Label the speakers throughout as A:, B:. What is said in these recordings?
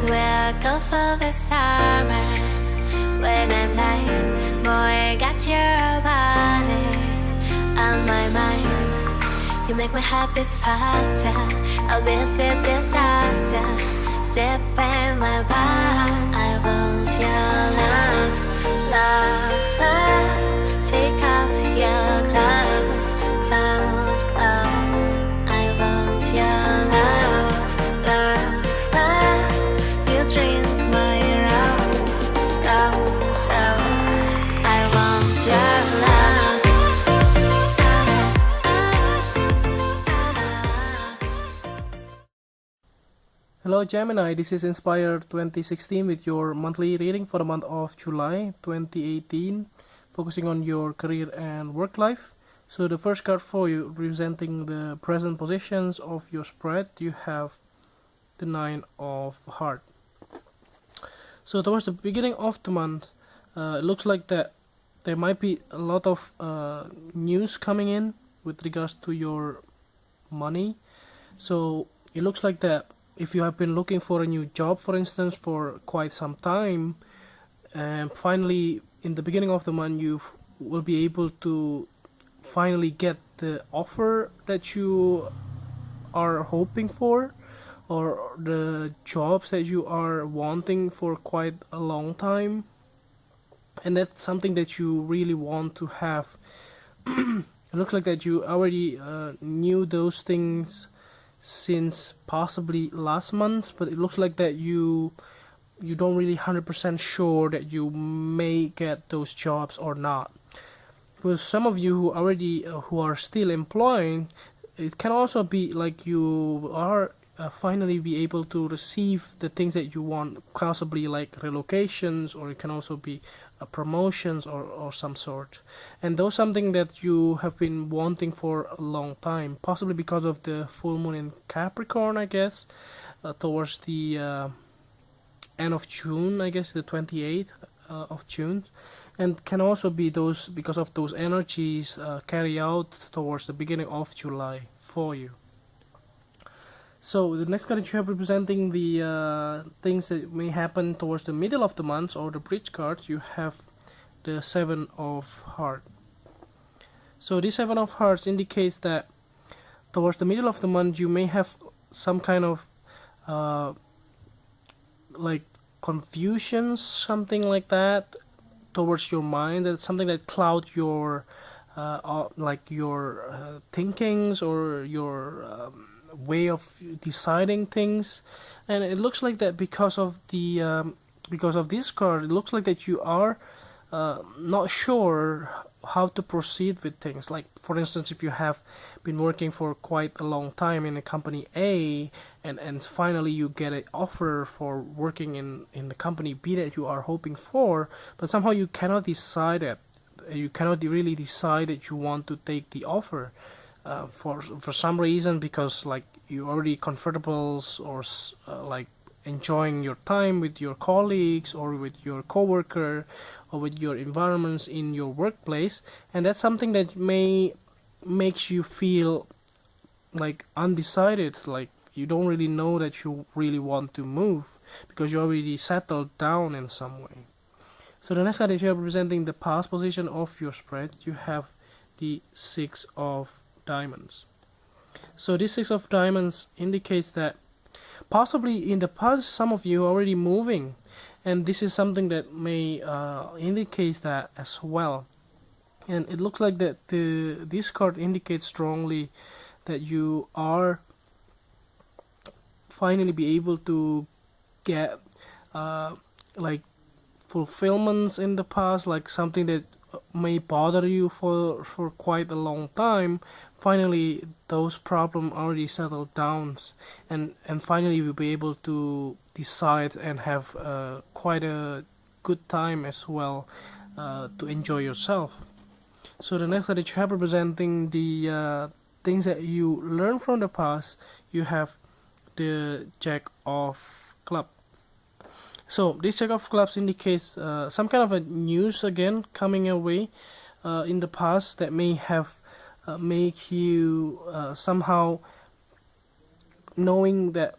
A: We'll go for the summer when I'm light. Boy, got your body on my mind. You make my heart beat faster. I'll be a sweet disaster. Deep in my palm, I want your love, love, love. Take off your clothes, clothes, clothes. I want your love, love, love. You drink my rose, rose, rose. I want your love.
B: Hello Gemini, this is Inspire 2016 with your monthly reading for the month of July 2018, focusing on your career and work life. So the first card for you, representing the present positions of your spread, you have the Nine of Hearts. So towards the beginning of the month, it looks like that there might be a lot of news coming in with regards to your money. So it looks like that if you have been looking for a new job, for instance, for quite some time, and finally in the beginning of the month you will be able to finally get the offer that you are hoping for, or the jobs that you are wanting for quite a long time, and that's something that you really want to have. It looks like that you already knew those things since possibly last month, but it looks like that you don't really 100% sure that you may get those jobs or not. For some of you who already who are still employed, it can also be like you are finally be able to receive the things that you want, possibly like relocations, or it can also be promotions or some sort. And those something that you have been wanting for a long time, possibly because of the full moon in Capricorn, I guess, towards the end of June, I guess the 28th of June, and can also be those because of those energies carry out towards the beginning of July for you. So the next card that you have representing the things that may happen towards the middle of the month, or the bridge card, you have the Seven of Hearts. So this Seven of Hearts indicates that towards the middle of the month you may have some kind of like confusions, something like that, towards your mind. That's something that clouds your like your thinkings or your way of deciding things. And it looks like that because of this card, it looks like that you are not sure how to proceed with things. Like for instance, if you have been working for quite a long time in a company A, and finally you get an offer for working in the company B that you are hoping for, but somehow you cannot decide it. You cannot really decide that you want to take the offer. For some reason, because like you're already comfortable or like enjoying your time with your colleagues or with your coworker or with your environments in your workplace, and that's something that may makes you feel like undecided, like you don't really know that you really want to move because you already settled down in some way. So the next card that you are representing the past position of your spread, you have the Six of Diamonds. So this Six of Diamonds indicates that possibly in the past some of you are already moving, and this is something that may indicate that as well. And it looks like that this card indicates strongly that you are finally be able to get like fulfillments in the past, like something that may bother you for quite a long time. Finally those problems already settled down, and finally you'll be able to decide and have quite a good time as well, to enjoy yourself. So the next card that you have representing the things that you learn from the past, you have the Jack of Clubs. So this Jack of Clubs indicates some kind of a news again coming away in the past that may have make you somehow knowing that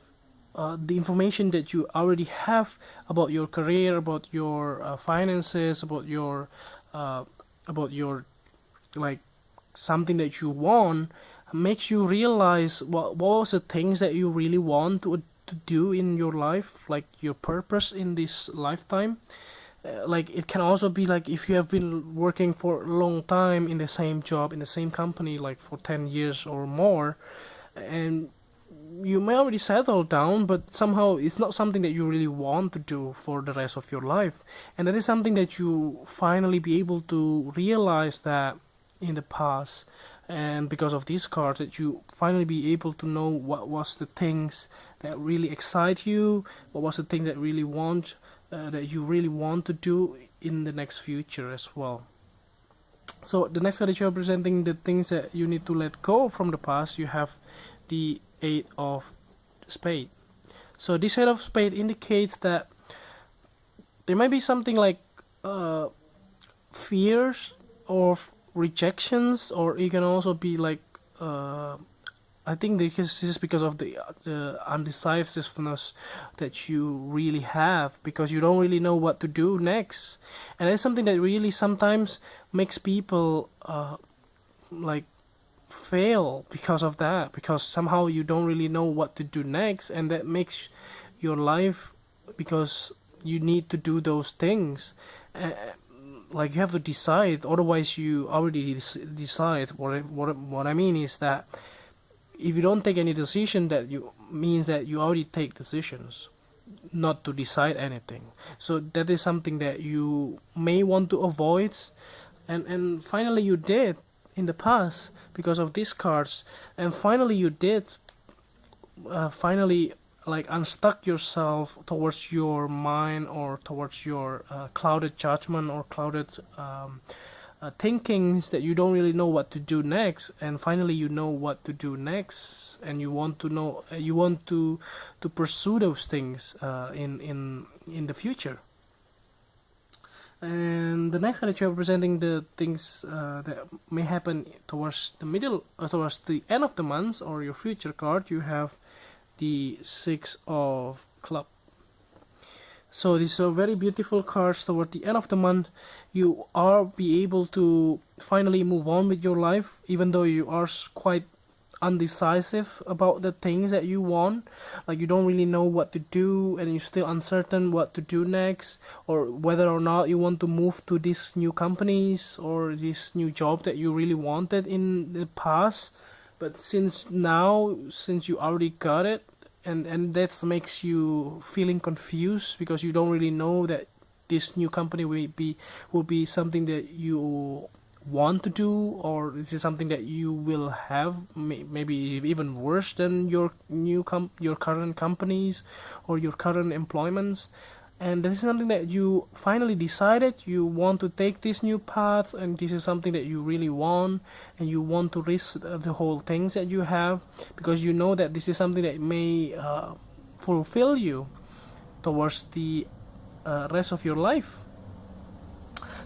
B: the information that you already have about your career, about your finances, about your like something that you want, makes you realize what was the things that you really want to do in your life, like your purpose in this lifetime. Like it can also be like if you have been working for a long time in the same job in the same company, like for 10 years or more, and you may already settle down, but somehow it's not something that you really want to do for the rest of your life. And that is something that you finally be able to realize that in the past, and because of these cards, that you finally be able to know what was the things that really excite you, what was the thing that really want that you really want to do in the next future as well. So the next card that you're presenting the things that you need to let go from the past, you have the Eight of Spade. So this Eight of Spade indicates that there might be something like fears of rejections, or it can also be like I think this is because of the undecisiveness that you really have, because you don't really know what to do next, and it's something that really sometimes makes people like fail because of that, because somehow you don't really know what to do next, and that makes your life, because you need to do those things, like you have to decide, otherwise you already decide. What I mean is that if you don't take any decision, that you means that you already take decisions not to decide anything. So that is something that you may want to avoid, and finally you did in the past because of these cards, and finally you did finally like unstuck yourself towards your mind, or towards your clouded judgment, or clouded thinkings, that you don't really know what to do next, and finally you know what to do next, and you want to know, you want to pursue those things in the future. And the next card that you're representing the things that may happen towards the middle, towards the end of the month, or your future card, you have the Six of Clubs. So these are very beautiful cards. Toward the end of the month, you are be able to finally move on with your life, even though you are quite undecisive about the things that you want. Like you don't really know what to do, and you're still uncertain what to do next, or whether or not you want to move to these new companies or this new job that you really wanted in the past. But since you already got it, and that makes you feeling confused, because you don't really know that this new company will be something that you want to do, or this is something that you will have, maybe even worse than your current companies or your current employments. And this is something that you finally decided you want to take this new path, and this is something that you really want, and you want to risk the whole things that you have, because you know that this is something that may fulfill you towards the rest of your life.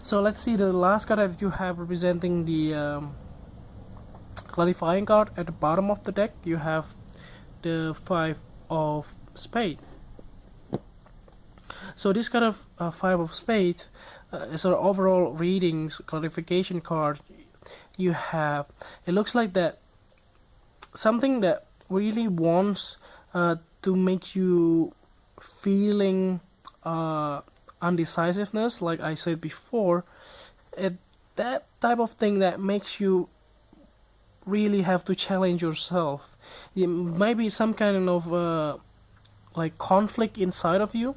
B: So let's see the last card that you have representing the clarifying card. At the bottom of the deck you have the Five of Spades. So this kind of Five of Spades is an overall readings clarification card. You have, it looks like that something that really wants to make you feeling undecisiveness, like I said before, that type of thing that makes you really have to challenge yourself. It might be some kind of like conflict inside of you,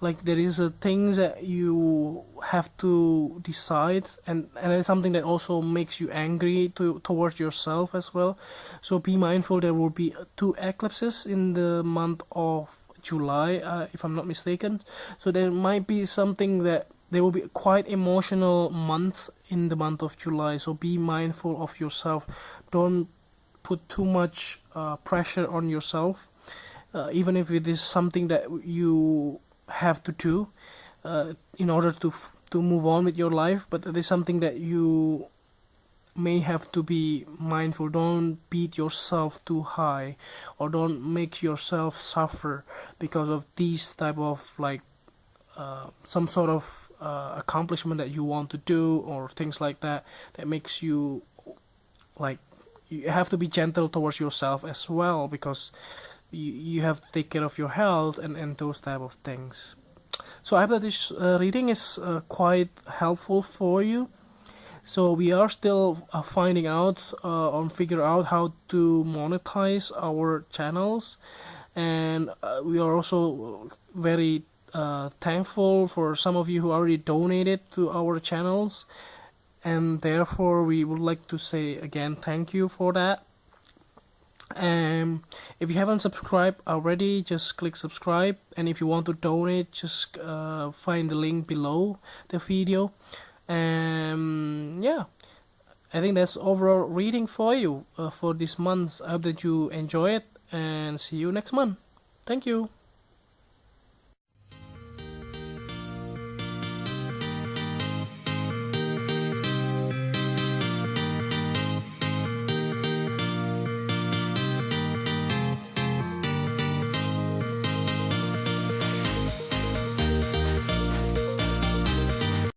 B: like there is things that you have to decide, and it's something that also makes you angry towards yourself as well. So be mindful, there will be 2 eclipses in the month of July, if I'm not mistaken. So there might be something that there will be a quite emotional month in the month of July. So be mindful of yourself. Don't put too much pressure on yourself, even if it is something that you have to do in order to move on with your life. But it is something that you may have to be mindful. Don't beat yourself too high, or don't make yourself suffer because of these type of like some sort of accomplishment that you want to do, or things like that that makes you like, you have to be gentle towards yourself as well, because you have to take care of your health and those type of things. So I hope that this reading is quite helpful for you. So we are still finding out on figure out how to monetize our channels, and we are also very thankful for some of you who already donated to our channels, and therefore we would like to say again thank you for that. And if you haven't subscribed already, just click subscribe, and if you want to donate, just find the link below the video. And yeah, I think that's overall reading for you for this month. I hope that you enjoy it, and see you next month. Thank you.